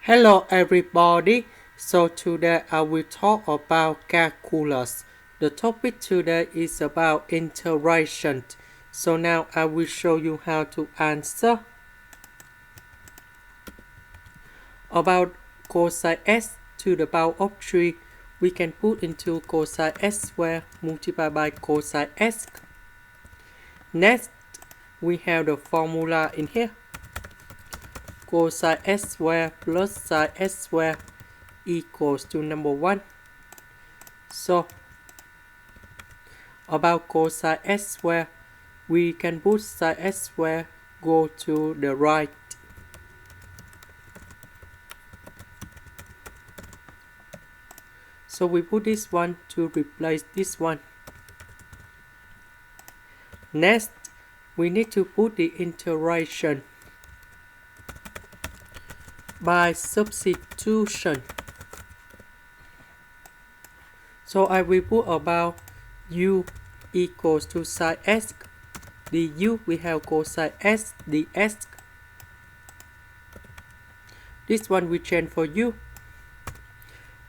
Hello everybody, so today I will talk about calculus. The topic today is about integration. So now I will show you how to answer. About cosine s to the power of 3, we can put into cosine s squared multiplied by cosine s. Next, we have the formula in here. Cosine s squared plus sine s squared equals to number 1. So, about cosine s squared, we can put sine s squared go to the right. So we put this one to replace this one. Next, we need to put the integration by substitution. So I will put about u equals to sine s. The u we have cosine s ds. This one we change for u.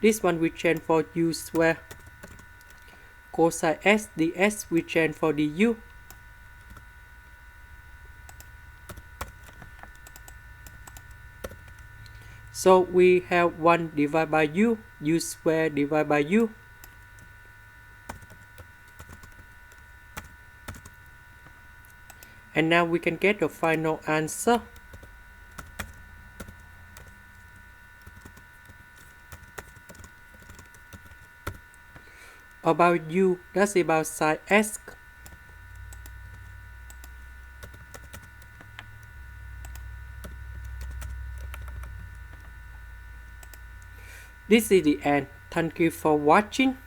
This one we change for u square. Cosine s ds we change for the u. So we have 1 divided by u square divided by u. And now we can get the final answer. About u, that's about sine s. This is the end. Thank you for watching.